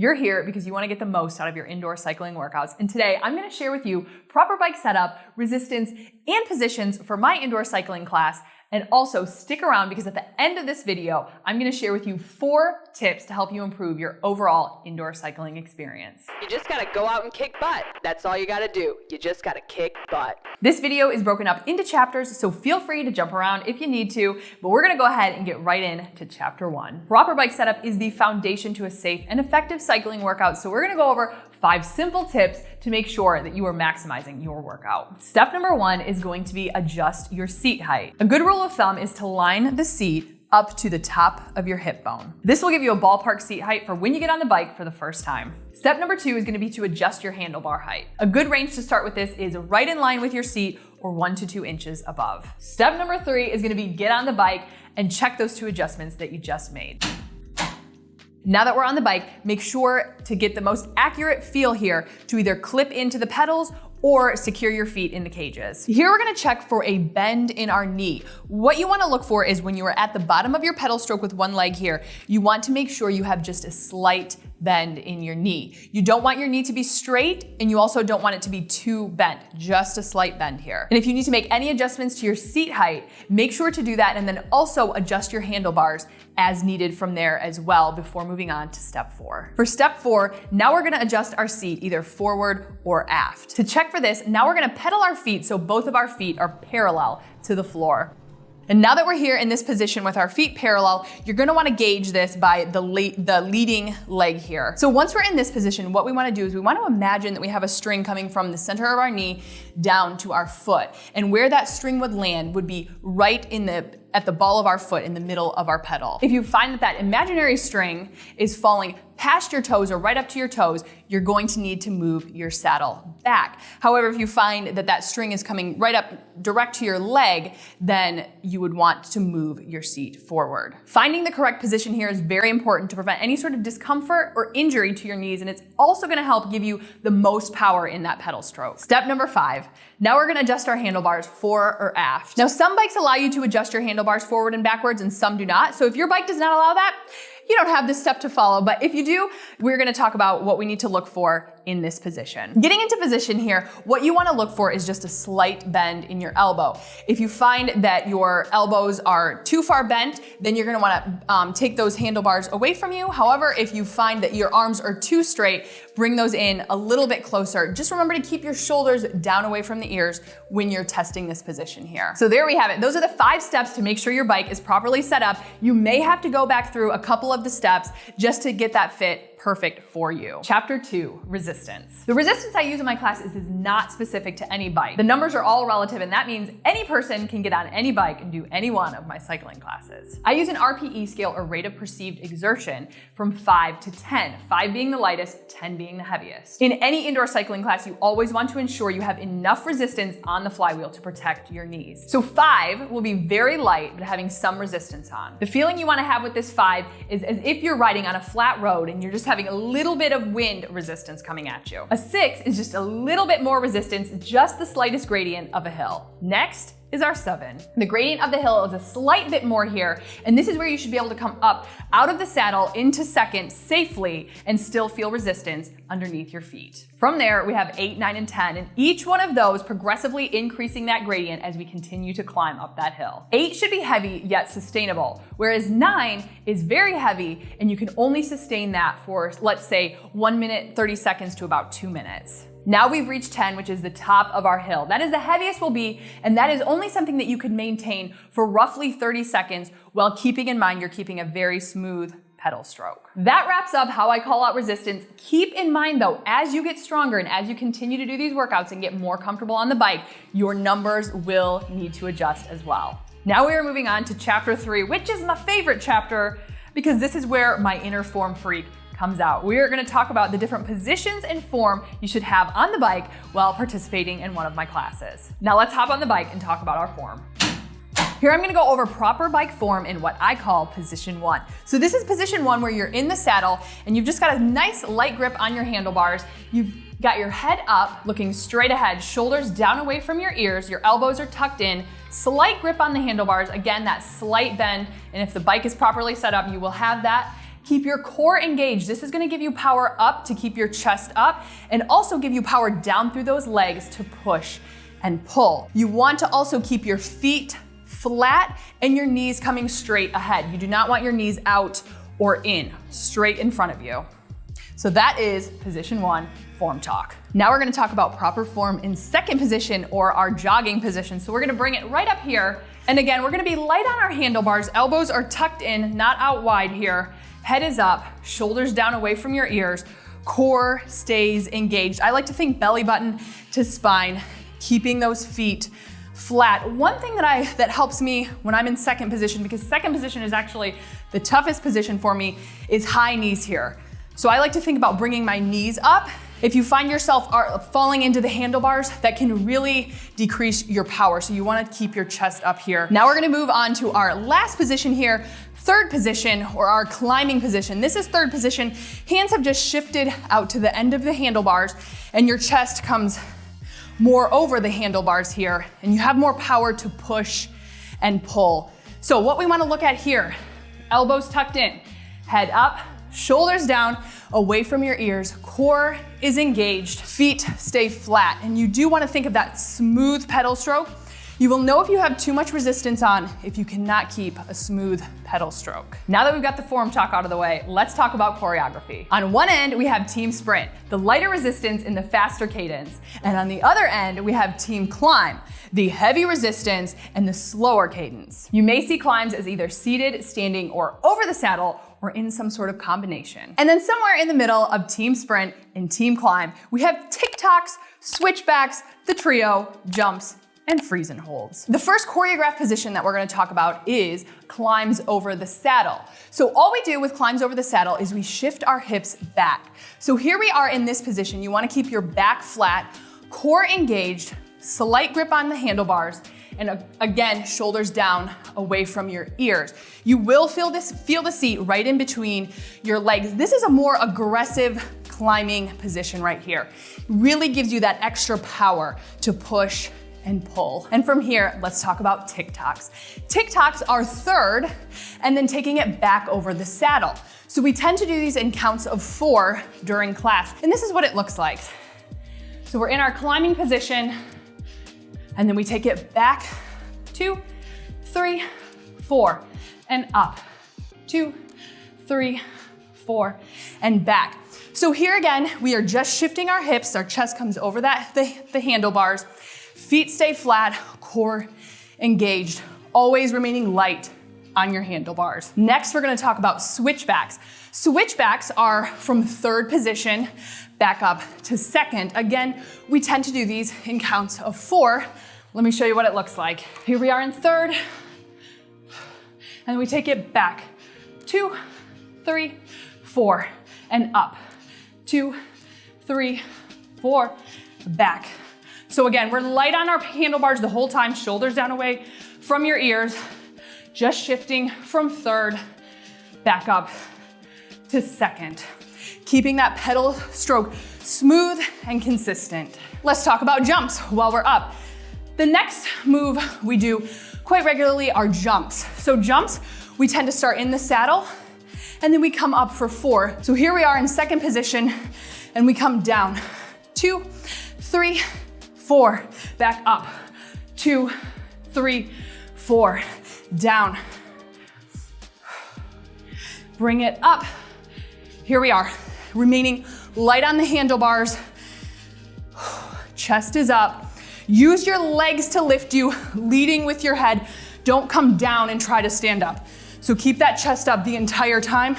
You're here because you want to get the most out of your indoor cycling workouts, and today I'm going to share with you proper bike setup, resistance, and positions for my indoor cycling class. And also stick around because at the end of this video, I'm going to share with you 4 tips to help you improve your overall indoor cycling experience. You just got to go out and kick butt. That's all you got to do. You just got to kick butt. This video is broken up into chapters, so feel free to jump around if you need to, but we're going to go ahead and get right into chapter 1. Proper bike setup is the foundation to a safe and effective cycling workout, so we're going to go over 5 simple tips to make sure that you are maximizing your workout. Step number 1 is going to be adjust your seat height. A good rule of thumb is to line the seat up to the top of your hip bone. This will give you a ballpark seat height for when you get on the bike for the first time. Step number 2 is going to be to adjust your handlebar height. A good range to start with this is right in line with your seat or 1 to 2 inches above. Step number 3 is going to be get on the bike and check those 2 adjustments that you just made. Now that we're on the bike, make sure to get the most accurate feel here to either clip into the pedals or secure your feet in the cages. Here we're gonna check for a bend in our knee. What you wanna look for is when you are at the bottom of your pedal stroke with one leg here, you want to make sure you have just a slight bend in your knee. You don't want your knee to be straight, and you also don't want it to be too bent, just a slight bend here. And if you need to make any adjustments to your seat height, make sure to do that, and then also adjust your handlebars as needed from there as well before moving on to step 4. For step 4, now we're gonna adjust our seat either forward or aft. To check for this, now we're gonna pedal our feet so both of our feet are parallel to the floor. And now that we're here in this position with our feet parallel, you're gonna wanna gauge this by the leading leg here. So once we're in this position, what we wanna do is we wanna imagine that we have a string coming from the center of our knee down to our foot. And where that string would land would be right at the ball of our foot in the middle of our pedal. If you find that imaginary string is falling past your toes or right up to your toes, you're going to need to move your saddle back. However, if you find that string is coming right up direct to your leg, then you would want to move your seat forward. Finding the correct position here is very important to prevent any sort of discomfort or injury to your knees, and it's also gonna help give you the most power in that pedal stroke. Step number 5, now we're gonna adjust our handlebars fore or aft. Now some bikes allow you to adjust your handlebars forward and backwards and some do not. So if your bike does not allow that, you don't have this step to follow, but if you do, we're gonna talk about what we need to look for in this position. Getting into position here, what you wanna look for is just a slight bend in your elbow. If you find that your elbows are too far bent, then you're gonna wanna take those handlebars away from you. However, if you find that your arms are too straight, bring those in a little bit closer. Just remember to keep your shoulders down away from the ears when you're testing this position here. So there we have it. Those are the 5 steps to make sure your bike is properly set up. You may have to go back through a couple of the steps just to get that fit perfect for you. Chapter 2, resistance. The resistance I use in my classes is not specific to any bike. The numbers are all relative, and that means any person can get on any bike and do any one of my cycling classes. I use an RPE scale, or rate of perceived exertion, from 5 to 10, 5 being the lightest, 10 being the heaviest. In any indoor cycling class, you always want to ensure you have enough resistance on the flywheel to protect your knees. So 5 will be very light, but having some resistance on. The feeling you want to have with this 5 is as if you're riding on a flat road and you're just having a little bit of wind resistance coming at you. A 6 is just a little bit more resistance, just the slightest gradient of a hill. Next is our 7. The gradient of the hill is a slight bit more here, and this is where you should be able to come up out of the saddle into second safely and still feel resistance underneath your feet. From there, we have 8, 9, and 10, and each one of those progressively increasing that gradient as we continue to climb up that hill. 8 should be heavy yet sustainable, whereas 9 is very heavy, and you can only sustain that for, let's say, 1 minute, 30 seconds to about 2 minutes. Now we've reached 10, which is the top of our hill. That is the heaviest we'll be, and that is only something that you could maintain for roughly 30 seconds while keeping in mind you're keeping a very smooth pedal stroke. That wraps up how I call out resistance. Keep in mind though, as you get stronger and as you continue to do these workouts and get more comfortable on the bike, your numbers will need to adjust as well. Now we are moving on to chapter 3, which is my favorite chapter because this is where my inner form freak comes out. We are going to talk about the different positions and form you should have on the bike while participating in one of my classes. Now let's hop on the bike and talk about our form. Here I'm gonna go over proper bike form in what I call position 1. So this is position 1 where you're in the saddle and you've just got a nice light grip on your handlebars. You've got your head up, looking straight ahead, shoulders down away from your ears, your elbows are tucked in, slight grip on the handlebars, again, that slight bend, and if the bike is properly set up, you will have that. Keep your core engaged. This is gonna give you power up to keep your chest up and also give you power down through those legs to push and pull. You want to also keep your feet flat and your knees coming straight ahead. You do not want your knees out or in, straight in front of you. So that is position 1, form talk. Now we're gonna talk about proper form in second position, or our jogging position. So we're gonna bring it right up here. And again, we're gonna be light on our handlebars. Elbows are tucked in, not out wide here. Head is up, shoulders down away from your ears. Core stays engaged. I like to think belly button to spine, keeping those feet flat. One thing that helps me when I'm in second position, because second position is actually the toughest position for me, is high knees here. So I like to think about bringing my knees up. If you find yourself falling into the handlebars, that can really decrease your power. So you wanna keep your chest up here. Now we're gonna move on to our last position here, third position, or our climbing position. This is third position. Hands have just shifted out to the end of the handlebars and your chest comes more over the handlebars here, and you have more power to push and pull. So what we wanna look at here, elbows tucked in, head up, shoulders down, away from your ears, core is engaged, feet stay flat, and you do wanna think of that smooth pedal stroke. You will know if you have too much resistance on if you cannot keep a smooth pedal stroke. Now that we've got the form talk out of the way, let's talk about choreography. On one end, we have team sprint, the lighter resistance and the faster cadence. And on the other end, we have team climb, the heavy resistance and the slower cadence. You may see climbs as either seated, standing, or over the saddle, or in some sort of combination. And then somewhere in the middle of team sprint and team climb, we have tick-tocks, switchbacks, the trio, jumps, and freeze and holds. The first choreographed position that we're gonna talk about is climbs over the saddle. So all we do with climbs over the saddle is we shift our hips back. So here we are in this position. You wanna keep your back flat, core engaged, slight grip on the handlebars, and again, shoulders down away from your ears. You will feel the seat right in between your legs. This is a more aggressive climbing position right here. Really gives you that extra power to push and pull. And from here, let's talk about tick-tocks. Tick-tocks are third, and then taking it back over the saddle. So we tend to do these in counts of 4 during class, and this is what it looks like. So we're in our climbing position, and then we take it back, 2, 3, 4, and up, 2, 3, 4, and back. So here again, we are just shifting our hips, our chest comes over the handlebars, feet stay flat, core engaged, always remaining light on your handlebars. Next, we're gonna talk about switchbacks. Switchbacks are from third position back up to second. Again, we tend to do these in counts of 4. Let me show you what it looks like. Here we are in third, and we take it back, 2, 3, 4, and up, 2, 3, 4, back. So again, we're light on our handlebars the whole time, shoulders down away from your ears, just shifting from third back up to second. Keeping that pedal stroke smooth and consistent. Let's talk about jumps while we're up. The next move we do quite regularly are jumps. So jumps, we tend to start in the saddle and then we come up for 4. So here we are in second position and we come down, 2, 3, 4, back up, 2, 3, 4, down. Bring it up. Here we are, remaining light on the handlebars. Chest is up. Use your legs to lift you, leading with your head. Don't come down and try to stand up. So keep that chest up the entire time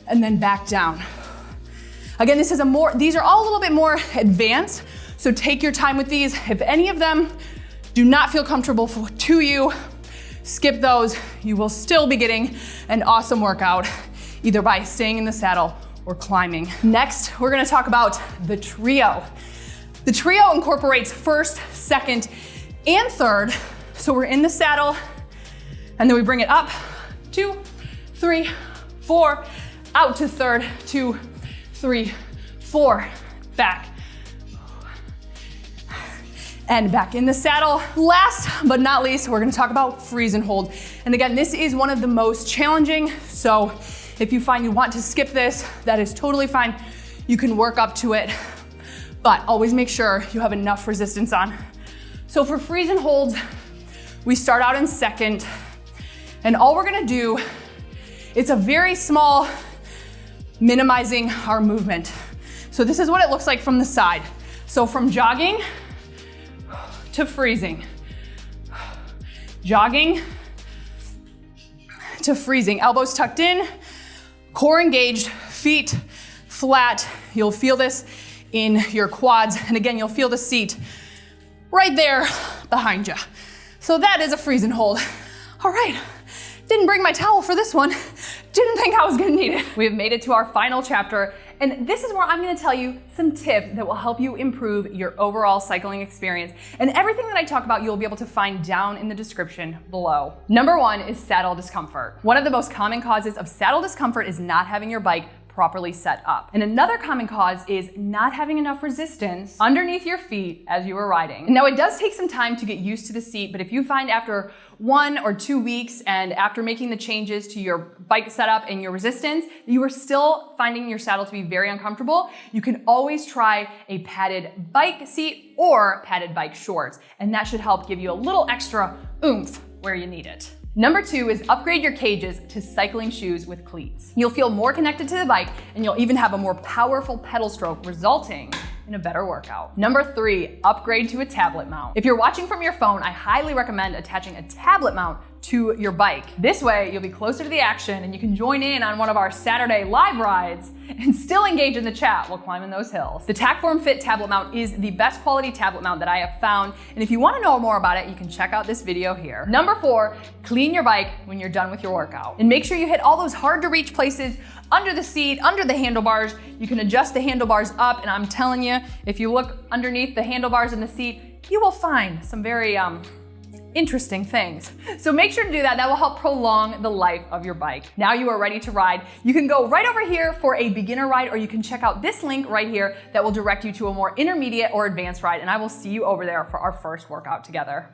and then back down. Again, these are all a little bit more advanced, so take your time with these. If any of them do not feel comfortable to you, skip those. You will still be getting an awesome workout, either by staying in the saddle or climbing. Next, we're gonna talk about the trio. The trio incorporates first, second, and third. So we're in the saddle, and then we bring it up, 2, 3, 4, out to third, 2, 3, 4, back. And back in the saddle. Last but not least, we're gonna talk about freeze and hold. And again, this is one of the most challenging. So If you find you want to skip this, that is totally fine. You can work up to it, but always make sure you have enough resistance on. So for freeze and holds, we start out in second, and all we're gonna do, it's a very small, minimizing our movement. So this is what it looks like from the side. So from jogging to freezing, jogging to freezing, elbows tucked in, core engaged, feet flat. You'll feel this in your quads. And again, you'll feel the seat right there behind you. So that is a freeze and hold. All right, didn't bring my towel for this one. Didn't think I was gonna need it. We have made it to our final chapter, and this is where I'm gonna tell you some tips that will help you improve your overall cycling experience. And everything that I talk about, you'll be able to find down in the description below. Number one is saddle discomfort. One of the most common causes of saddle discomfort is not having your bike properly set up. And another common cause is not having enough resistance underneath your feet as you are riding. Now, it does take some time to get used to the seat, but if you find after 1 or 2 weeks and after making the changes to your bike setup and your resistance, you are still finding your saddle to be very uncomfortable, you can always try a padded bike seat or padded bike shorts. And that should help give you a little extra oomph where you need it. Number 2 is upgrade your cages to cycling shoes with cleats. You'll feel more connected to the bike, and you'll even have a more powerful pedal stroke, resulting in a better workout. Number 3, upgrade to a tablet mount. If you're watching from your phone, I highly recommend attaching a tablet mount to your bike. This way, you'll be closer to the action and you can join in on one of our Saturday live rides and still engage in the chat while climbing those hills. The TacForm Fit tablet mount is the best quality tablet mount that I have found, and if you want to know more about it, you can check out this video here. Number 4, clean your bike when you're done with your workout. And make sure you hit all those hard to reach places under the seat, under the handlebars. You can adjust the handlebars up, and I'm telling you, if you look underneath the handlebars in the seat, you will find some very interesting things. So make sure to do that. That will help prolong the life of your bike. Now you are ready to ride. You can go right over here for a beginner ride, or you can check out this link right here that will direct you to a more intermediate or advanced ride, and I will see you over there for our first workout together.